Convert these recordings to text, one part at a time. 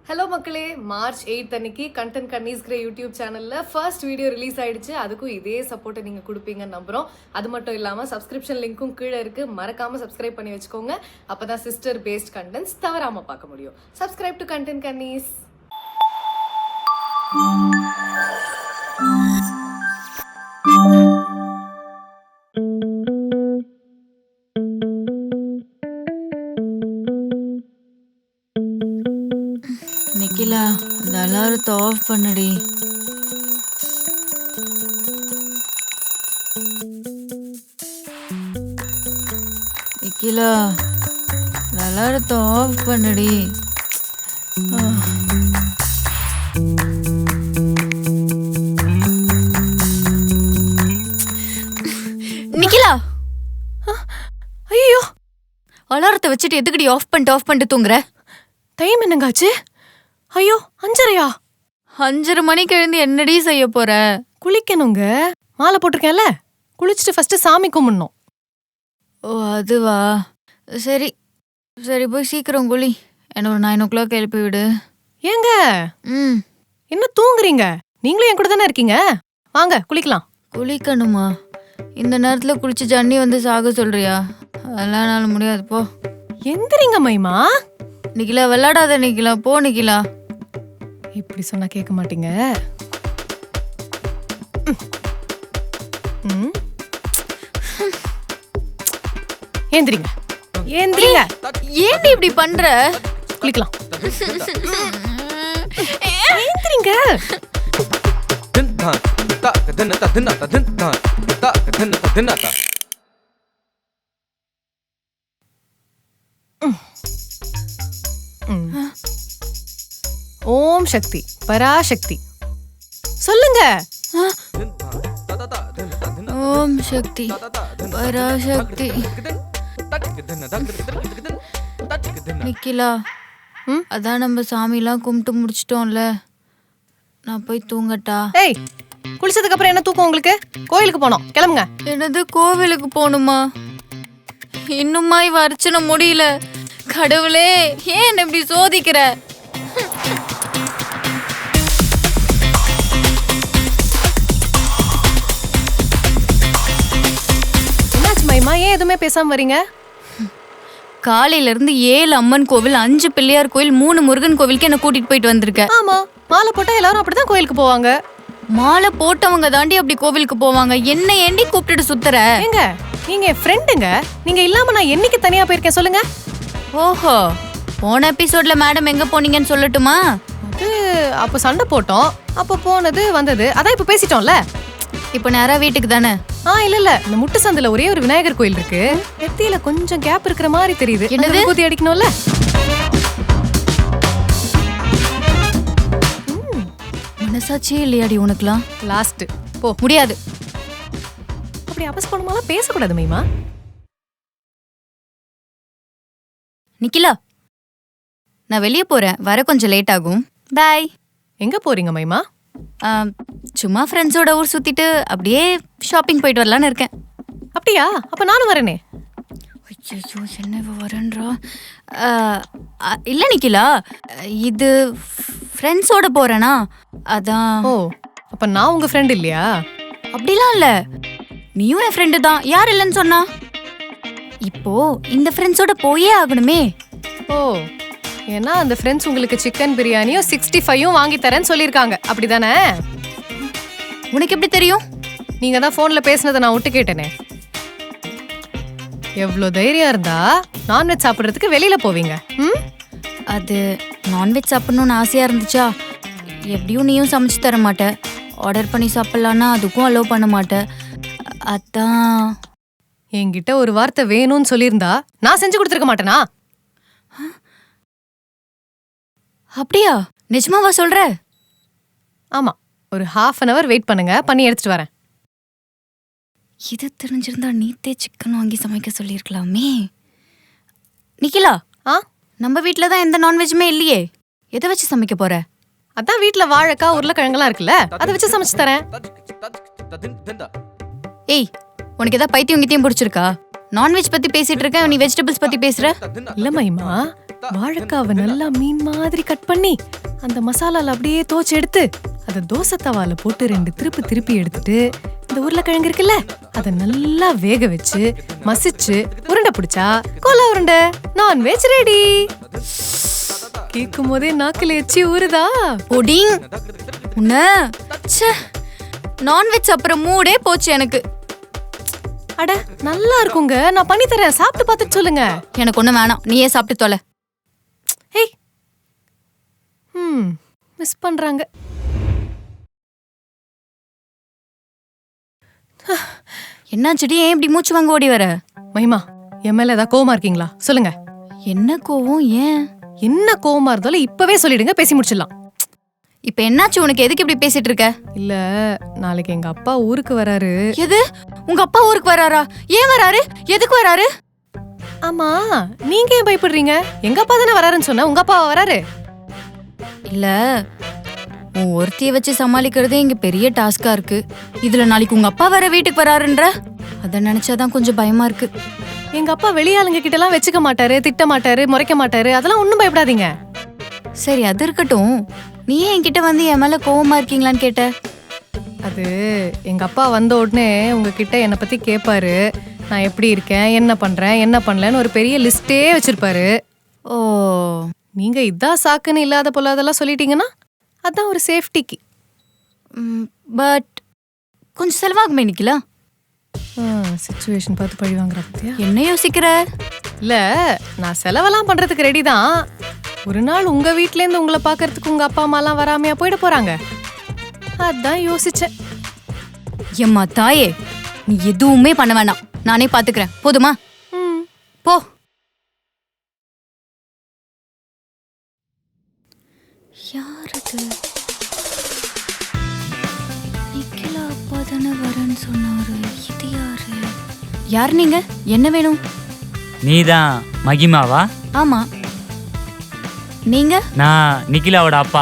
Hello மக்களே, March 8 அன்னைக்கு content கன்னிஸ்கிற YouTube சேனல்ல ஃபர்ஸ்ட் வீடியோ ரிலீஸ் ஆயிடுச்சு. அதுக்கும் இதே சப்போர்ட்டை நீங்க கொடுப்பீங்கன்னு நம்புறோம். அது மட்டும் இல்லாம சப்ஸ்கிரிப்ஷன் லிங்க்கும் கீழே இருக்கு, மறக்காம சப்ஸ்கிரைப் பண்ணி வச்சுக்கோங்க. அப்பதான் சிஸ்டர் பேஸ்ட் கண்டென்ட்ஸ் தவறாம பார்க்க முடியும். சப்ஸ்கிரைப் டு கண்டென்ட் கன்னிஸ். நிக்கிலா, இந்த அலாரத்தை ஆஃப் பண்ணுடி. நிக்கிலா, இந்த அலாரத்தை ஆஃப் பண்ணுடி. நிக்கிலா, ஐயோ, அலாரத்தை வச்சுட்டு எதுக்குடி ஆஃப் பண்ணிட்டு தூங்குற? டைம் என்னங்காச்சு? ஐயோ, 5:30. 5:30 மணிக்கு எழுந்து என்னடி செய்ய போற? குளிக்கணுங்க. மாலை போட்டிருக்கேன்ல, குளிச்சுட்டு ஃபர்ஸ்ட் சாமி கும்பிடணும். ஓ, அதுவா? சரி சரி, போய் சீக்கிரம் குளி. என்ன ஒரு 9 o'clock எழுப்பி விடு. ஏங்க என்ன தூங்குறீங்க? நீங்களும் என் கூட தானே இருக்கீங்க. வாங்க குளிக்கலாம். குளிக்கணுமா? இந்த நேரத்துல குளிச்சு ஜன்னி வந்து சாக சொல்றியா? அதெல்லாம் என்னால முடியாது, போ. எந்திரிங்க மைமா. நிக்கிலா, விளையாடாத நிக்கிலா, போ நிக்கிலா. இப்படி சொன்னா கேட்க மாட்டீங்க. ஏந்திரிங்க ஏந்திரிங்க. ஏன் இப்படி பண்ற? குளிக்கலாம். ஏந்திரிங்க. ஓம் சக்தி பராசக்தி. சொல்லுங்க. ஓம் சக்தி பராசக்தி. நிக்கிலா, அதான் நம்ம சாமிலாம் கும்பிட்டு முடிச்சிட்டோம்ல, நான் போய் தூங்கட்டா? ஏய், குளிச்சதுக்கு அப்புறம் என்ன தூக்கம் உங்களுக்கு? கோயிலுக்கு போனோம், கிளம்புங்க. என்னது, கோவிலுக்கு போகணுமா? இன்னுமா இவ அர்ச்சனை முடியல? கடவுளே, ஏன் இப்படி சோதிக்கிற? என்னாச்சு மைமா, ஏன் எதுவுமே பேசாம வரீங்க? காலையில இருந்து 7 அம்மன் கோவில், 5 பிள்ளையார் கோவில், 3 முருகன் கோவிலுக்கு என்ன கூட்டிட்டு போயிட்டு வந்திருக்க. ஆமா, மாலை போட்டா எல்லாரும் அப்படிதான் கோயிலுக்கு போவாங்க. மாலை போட்டவங்க தாண்டி அப்படி கோவிலுக்கு போவாங்க. என்ன ஏண்டி கூப்பிட்டுட்டு சுத்துற? ஏங்க, நீங்க என் ஃப்ரெண்டுங்க. நீங்க இல்லாம நான் என்னைக்கு தனியா போயிருக்கேன் சொல்லுங்க? ஓஹோ, போன எபிசோட்ல மேடம் எங்க போனீங்கன்னு சொல்லட்டுமா? அது அப்ப சண்டை போட்டோம், அப்ப போனது வந்தது, அதான் இப்ப பேசிட்டோம்ல. இப்ப நேரா வீட்டுக்கு தானே? இல்ல, இந்த முட்டு சந்தில ஒரே ஒரு விநாயகர் கோயில் இருக்கு. நெத்தியில கொஞ்சம் கேப் இருக்கிற மாதிரி தெரியுது. என்னது? ஊதி அடிக்கணும்ல. மனசாட்சியே இல்லையாடி உனக்குலாம்? லாஸ்ட் போ. முடியாது. அப்படி அபஸ்பணமாலாம் பேசக்கூடாது மைமா. நிக்கிலா, நான் வெளியே போறேன், வர கொஞ்சம் லேட் ஆகும். பாய். எங்க போறீங்க மைமா? சும்மா ஃப்ரெண்ட்ஸோட ஊர் சுத்திட்டு அப்படியே ஷாப்பிங் போயிட்டு வரலான்னு இருக்கேன். அப்படியா? அப்ப நானும் வரேனே. ஐயோ, என்ன வரேன்றா? இல்ல நிக்கிலா, இது ஃப்ரெண்ட்ஸோட போறேனா, அதான். ஓ, அப்ப நான் உங்க ஃப்ரெண்ட் இல்லையா? அப்படிலாம் இல்ல, நீயும் என் ஃப்ரெண்டு தான். யார் இல்லைன்னு சொன்னா? இப்போ இந்த ஃப்ரெண்ட்ஸோட போயே ஆகணுமே. ஓ, ஏன்னா அந்த ஃப்ரெண்ட்ஸ் உங்களுக்கு சிக்கன் பிரியாணியும் 65ம் வாங்கி தரேன்னு சொல்லியிருக்காங்க, அப்படிதானே? உனக்கு எப்படி தெரியும்? நீங்க தான் போன்ல பேசினதை நான் விட்டு கேட்டேனே. எவ்வளோ தைரியம் இருந்தா நான்வெஜ் சாப்பிட்றதுக்கு வெளியில போவீங்க? அது நான்வெஜ் சாப்பிடணும்னு ஆசையா இருந்துச்சா? எப்படியும் நீயும் சமைச்சு தர மாட்ட. ஆர்டர் பண்ணி சாப்பிடலான்னா அதுக்கும் அலோவ் பண்ண மாட்டேன். அதான். என்கிட்ட ஒரு வார்த்தை வேணும்னு சொல்லியிருந்தா நான் செஞ்சு கொடுத்துருக்க மாட்டேனா? அப்படியா? நிஜமாவா சொல்ற? ஆமா, ஒரு 1/2 an hour வெயிட் பண்ணுங்க, பண்ணி எடுத்துட்டு வரேன். இது தெரிஞ்சிருந்தா நீத்தே சிக்கன் வாங்கி சமைக்க சொல்லியிருக்கலாமே. நிக்கிலா, நம்ம வீட்டில் தான் எந்த நான்வெஜ்ஜுமே இல்லையே, எதை வச்சு சமைக்க போற? அதான் வீட்டுல வாழைக்காய் உருளைக்கிழங்கெல்லாம் இருக்குல்ல, அதை வச்சு சமைச்சு தரேன். ஏய், உனக்கு ஏதாவது பைத்தியம் கித்தியம் பிடிச்சிருக்கா? நான்வெஜ் பத்தி பேசிட்டு இருக்க, நீ வெஜிடபிள்ஸ் பத்தி பேசுற. இல்ல மைமா, வாழைக்காவை நல்லா மீன் மாதிரி கட் பண்ணி அந்த மசாலால அப்படியே தோச்சு எடுத்து அத தோசை தவால போட்டு 2 திருப்பி எடுத்துட்டு இந்த உருளைக்கிழங்கு இருக்குல்ல அத நல்லா வேக வச்சு மசிச்சு உருண்டை பிடிச்சா கோலா உருண்டை நான்வெஜ் ரெடி. கேக்கும் போதே நாக்குல எச்சி ஊறுதா? பொடிங் உன்ன நான்வெஜ் அப்புறம் மூடே போச்சு எனக்கு. அட நல்லா இருக்குங்க, நான் பண்ணி தரேன், சாப்பிட்டு பார்த்துட்டு சொல்லுங்க. எனக்கு ஒண்ணும் வேணாம், நீயே சாப்பிட்டு தொலை. ஏய் மிஸ் பண்றாங்க. என்னாச்சுடி, ஏன் இப்படி மூச்சு வாங்க ஓடி வர? மகிமா, என் மேல ஏதாவது கோவமா இருக்கீங்களா? சொல்லுங்க. என்ன கோவம்? ஏன்? என்ன கோவமா இருந்தாலும் இப்பவே சொல்லிடுங்க, பேசி முடிச்சிடலாம். இப்ப என்னாச்சு உனக்கு? எதுக்கு இப்படி பேசிட்டு இருக்க? இல்ல, நாளைக்கு எங்க அப்பா ஊருக்கு வராரு. எது? உங்க அப்பா ஊருக்கு வராரா? ஏன் வராரு? எதுக்கு வராரு? ஆமா, நீங்க ஏன் பயப்படுறீங்க? எங்க அப்பா தானே வராருன்னு சொன்ன, உங்க அப்பா வராரு? இல்ல, உன் ஒருத்திய வச்சு சமாளிக்கிறதே இங்க பெரிய டாஸ்கா இருக்கு. இதுல நாளைக்கு உங்க அப்பா வர வீட்டுக்கு வராருன்ற அத நினைச்சாதான் கொஞ்சம் பயமா இருக்கு. எங்க அப்பா வெளியாளுங்க கிட்ட எல்லாம் வச்சுக்க மாட்டாரு, திட்ட மாட்டாரு, முறைக்க மாட்டாரு, அதெல்லாம் ஒண்ணும் பயப்படாதீங்க. சரி, அது இருக்கட்டும். நீ ஏன் என்கிட்ட வந்து என் மேல கோவமா இருக்கீங்களான்னு கேட்ட? அது எங்க அப்பா வந்த உடனே உங்ககிட்ட என்னை பத்தி கேட்பாரு. நான் எப்படி இருக்கேன், என்ன பண்றேன், என்ன பண்ணலன்னு ஒரு பெரிய லிஸ்டே வச்சிருப்பாரு. ஓ, நீங்க இதான் சாக்குன்னு இல்லாத பொல்லாதெல்லாம் சொல்லிட்டீங்கன்னா அதான் ஒரு சேஃப்டிக்கு. பட் கொஞ்சம் செலவாகுமே நிக்கலாம். சிச்சுவேஷன் பார்த்து பழி வாங்குற பத்தியா? என்ன யோசிக்கிற? இல்ல, நான் செலவெல்லாம் பண்றதுக்கு ரெடி தான். ஒரு நாள் உங்க வீட்ல இருந்து உங்களை பாக்குறதுக்கு உங்க அப்பா அம்மா எல்லாம் வராமையா போயிட போறாங்க. அதான் யோசிச்சேன். எம்மா தாயே, நீ எதுவுமே பண்ண வேணாம், நானே பாத்துக்கிறேன், போதுமா? போ. யாருக்கு? நிக்கிலா அப்பா தானே வரேன்னு சொன்னாரு. இது யாரு? யார் நீங்க? என்ன வேணும்? நீதான் மகிமாவா? ஆமா. நீங்க? நான் நிக்கிலாவோட அப்பா.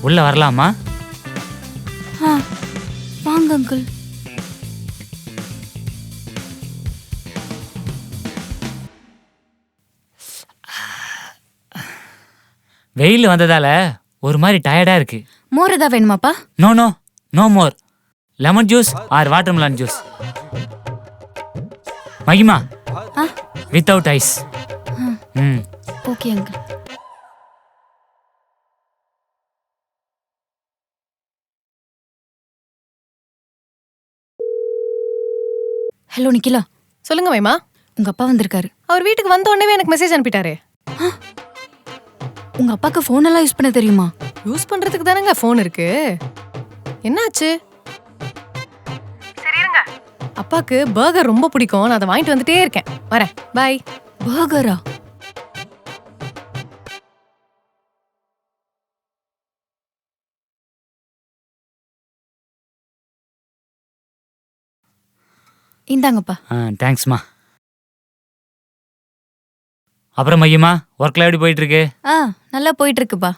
உள்ள வரலாமா? வாங்க அங்கிள். வெயில் வந்ததால ஒரு மாதிரி டயர்டா இருக்கு. மோர் ஏதா வேணுமாப்பா? நோ நோ நோ மோர். Lemon juice or watermelon juice. மகிமா, without ice. Okay uncle. Hello Nikhila. சொல்லுங்க மைமா. உங்க அப்பா வந்திருக்காரு. அவர் வீட்டுக்கு வந்த உடனே எனக்கு மெசேஜ் அனுப்பிட்டாரு. உங்க அப்பாக்கு போன் எல்லாம் யூஸ் பண்ண தெரியுமா? யூஸ் பண்றதுக்கு தானங்க போன் இருக்கு. என்னாச்சு? சரி இருங்க. அப்பாக்கு பர்கர் ரொம்ப பிடிக்கும், நான் அதை வாங்கிட்டு வந்துட்டே இருக்கேன். வரேன், பை. பர்கரா? இந்தாங்கப்பா. தேங்க்ஸ்மா. அப்புறம் மகிமா, ஒர்க்ல எப்படி போயிட்டு இருக்கு? நல்லா போயிட்டு இருக்குப்பா.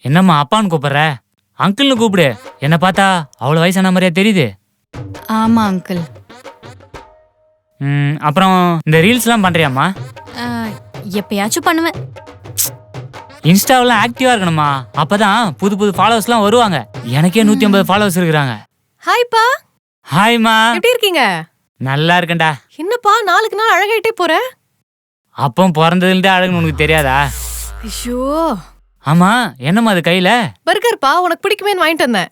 என்னம்மா அப்பான்னு கூப்பிடுற? அங்கிள்னு கூப்பிடு. என்ன பார்த்தா அவ்வளவு வயசான மாதிரியா தெரியுது. ஆமா அங்கிள். அப்புறம் இந்த ரீல்ஸ்லாம் பண்றியாம்மா? எப்பயாச்சும் பண்ணுவேன். இன்ஸ்டாவெல்லாம் ஆக்டிவா இருக்கணுமா, அப்பதான் புது புது ஃபாலோவர்ஸ்லாம் வருவாங்க. எனக்கே 150 ஃபாலோவர்ஸ் இருக்கிறாங்க. ஹாய்ப்பா. ஹாய்மா. எப்படி இருக்கீங்க? நல்லா இருக்கேன்டா. என்னப்பா நாளுக்கு நாள் அழகாயிட்டே போற? அப்போ பிறந்ததுலேருந்தே அழகுன்னு உனக்கு தெரியாதா? ஐயோ. ஆமா, என்னம்மா அது கையில? பர்கர்ப்பா, உனக்கு பிடிக்குமேன்னு வாங்கிட்டு வந்தேன்.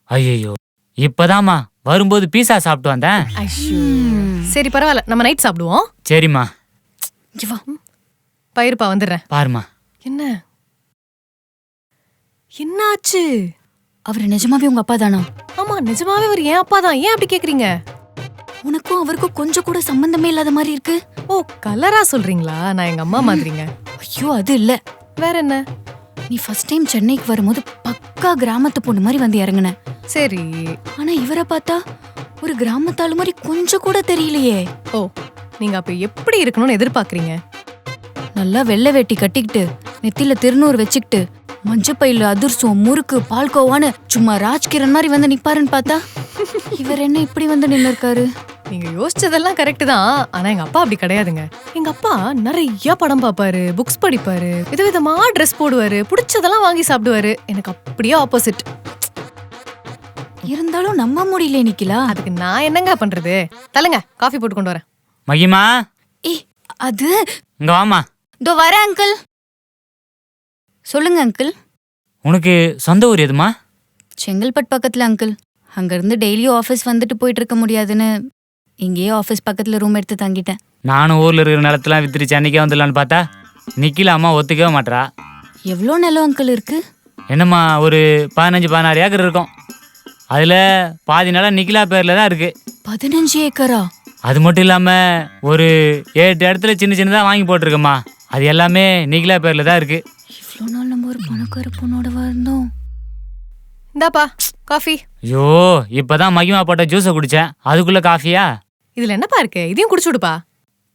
ஐயோ, இப்பதாம்மா வரும்போது பீஸா சாப்பிட்டு வந்தேன். சரி பரவாயில்ல, நம்ம நைட் சாப்பிடுவோம். சரிம்மா. பயிருப்பா, வந்துடுறேன். பாருமா. என்ன என்னாச்சு? அவர் நிஜமாவே உங்க அப்பா தானா? ஆமா, நிஜமாவே அவர் என் அப்பா தான். ஏன் அப்படி கேக்குறீங்க? உனக்கும் அவருக்கும் கொஞ்சம் கூட சம்பந்தமே இல்லாத மாதிரி இருக்கு. ஓ, கலரா சொல்றீங்களா? நான் எங்க அம்மா மாதிரிங்க. ஐயோ, அது இல்ல. வேற என்ன? நீ ஃபர்ஸ்ட் டைம் சென்னைக்கு வரும்போது பக்கா கிராமத்து பொண்ணு மாதிரி வந்து இறங்குன. சரி. ஆனா இவரை பார்த்தா ஒரு கிராமத்தாளு மாதிரி கொஞ்சம் கூட தெரியலையே. ஓ, நீங்க அப்ப எப்படி இருக்கணும்னு எதிர்பார்க்கறீங்க? நல்லா வெள்ளை வேட்டி கட்டிக்கிட்டு, நெத்தில திருநூறு வச்சுக்கிட்டு, மஞ்சப்பையில அதிர்சம், முறுக்கு, பால்கோவான்னு சும்மா ராஜ்கிரண் மாதிரி வந்து நிப்பாருன்னு பார்த்தா இவர் என்ன இப்படி வந்து நின்னு இருக்காரு? நீங்க யோசிச்சதெல்லாம் கரெக்ட் தான். ஆனா எங்க அப்பா அப்படி கிடையாதுங்க. எங்க அப்பா நிறைய படம் பார்ப்பாரு, புக்ஸ் படிப்பாரு, விதவிதமா ட்ரெஸ் போடுவாரு, பிடிச்சதெல்லாம் வாங்கி சாப்பிடுவாரு. எனக்கு அப்படியே ஆப்போசிட். இருந்தாலும் நம்ப முடியல நிக்கிலா. அதுக்கு நான் என்னங்க பண்றது? தலங்க காஃபி போட்டு கொண்டு வரேன். மகிமா ஏய் அது இங்க வாமா. இதோ வரேன் அங்கிள். சொல்லுங்க அங்கிள். உனக்கு சொந்த ஊர் எதுமா? செங்கல்பட்டு பக்கத்துல அங்கிள். அங்கிருந்து டெய்லியும் ஆஃபீஸ் வந்துட்டு போயிட்டு இருக்க முடியாதுன்னு இங்கேயே ஆஃபீஸ் பக்கத்துல ரூம் எடுத்து தங்கிட்டேன். நானும் ஊர்ல இருக்கிற நிலத்தெல்லாம் வித்துட்டு சென்னைக்கே வந்துடலான்னு பார்த்தா நிக்கில அம்மா ஒத்துக்கவே மாட்றா. எவ்வளோ நிலம் அங்கிள் இருக்கு? என்னம்மா ஒரு 15-16 ஏக்கர் இருக்கும். அதுல பாதி நிலம் நிக்கிலா பேர்ல தான் இருக்கு. 15 ஏக்கரா? அது மட்டும் இல்லாம ஒரு 8 இடத்துல சின்ன சின்னதா வாங்கி போட்டிருக்கம்மா. அது எல்லாமே நிக்கிலா பேர்ல தான் இருக்கு. இவ்வளோ நாள் நம்ம ஒரு பணக்கார பொண்ணோட இருந்தோம். இந்தாப்பா காஃபி. ஐயோ இப்பதான் மகிமா போட்ட ஜூஸை குடிச்சேன், அதுக்குள்ள காஃபியா? இதுல என்னப்பா இருக்கு? இதையும் குடிச்சு விடுப்பா.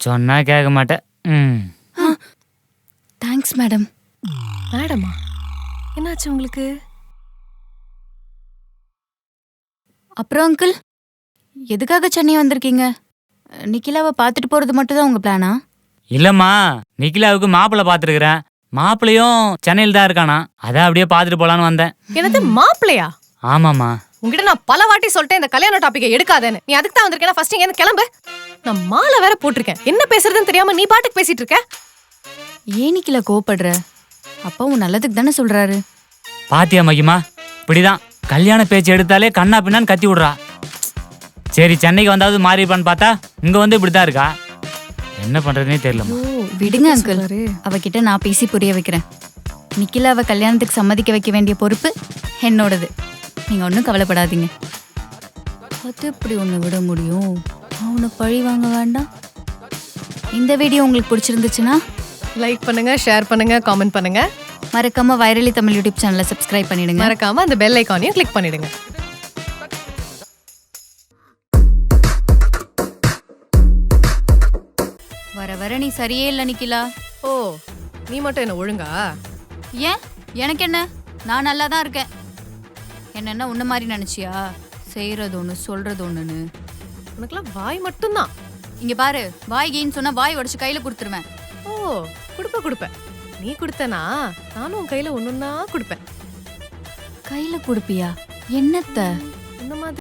சொன்னா கேட்க மாட்டேன். Thanks madam. மேடமா என்னாச்சு உங்களுக்கு? அப்புறம் அங்கிள் எதுக்காக சென்னை வந்திருக்கீங்க? நிக்கிலாவை பார்த்துட்டு போறது மட்டும் தான் உங்க பிளானா? இல்லம்மா, நிக்கிலாவுக்கு மாப்பிள்ளை பார்த்துருக்குறேன். மாப்பிள்ளையும் சென்னையில் தான் இருக்கானா, அதான் அப்படியே பார்த்துட்டு போலான்னு வந்தேன். என்னது மாப்பிள்ளையா? ஆமாம்மா. உங்ககிட்ட நான் பல வாட்டி சொல்லிட்டேன் இந்த கல்யாண டாபிக்கை எடுக்காதேன்னு. நீ அதுக்கு தான் வந்திருக்கேன். ஃபர்ஸ்ட் இங்க கிளம்பு. நான் மாலை வேற போட்டிருக்கேன். என்ன பேசுறதுன்னு தெரியாம நீ பாட்டுக்கு பேசிட்டு இருக்க. ஏன் நிக்கிலா கோவப்படுற? அப்பா உன் நல்லதுக்கு தானே சொல்றாரு. பாத்தியா மகிமா, இப்படிதான் கல்யாண பேச்சு எடுத்தாலே கண்ணா பின்னான்னு கத்தி விடுறா. சரி சென்னைக்கு வந்தாவது மாறிப்பான்னு பார்த்தா இங்க வந்து இப்படிதான் இருக்கா. என்ன பண்றதுனே தெரியலம்மா. விடுங்க அங்கிள், அவகிட்ட நான் பேசி புரிய வைக்கிறேன். நிக்கிலாவை கல்யாணத்துக்கு சம்மதிக்க வைக்க வேண்டிய பொறுப்பு என்னோடது. நீங்க ஒன்றும் கவலைப்படாதீங்க. அது எப்படி ஒன்று விட முடியும்? அவனை பழி வாங்க வேண்டாம். இந்த வீடியோ உங்களுக்கு பிடிச்சிருந்துச்சுன்னா லைக் பண்ணுங்க, ஷேர் பண்ணுங்க, காமெண்ட் பண்ணுங்க. மறக்காம வைரலி தமிழ் யூடியூப் சேனலை சப்ஸ்கிரைப் பண்ணிடுங்க. மறக்காம அந்த பெல் ஐகானையும் கிளிக் பண்ணிடுங்க. வர வர நீ சரியே இல்லை நிக்கிலா. ஓ, நீ மட்டும் என்ன ஒழுங்கா? ஏன் எனக்கு என்ன? நான் நல்லா தான் இருக்கேன். என்னென்ன உன்ன மாதிரி நினைச்சியா? செய்யறது ஒன்று சொல்றது ஒன்றுன்னு. உனக்குலாம் வாய் மட்டும்தான். இங்க பாரு, வாய் கீன்னு சொன்னா வாய் உடச்சு கையில கொடுத்துருவேன். ஓ, கொடுப்பேன். நீ கொடுத்தனா நானும் உன் கையில ஒண்ணுன்னா கொடுப்பேன். கையில கொடுப்பியா? என்னத்த? இந்த மாதிரி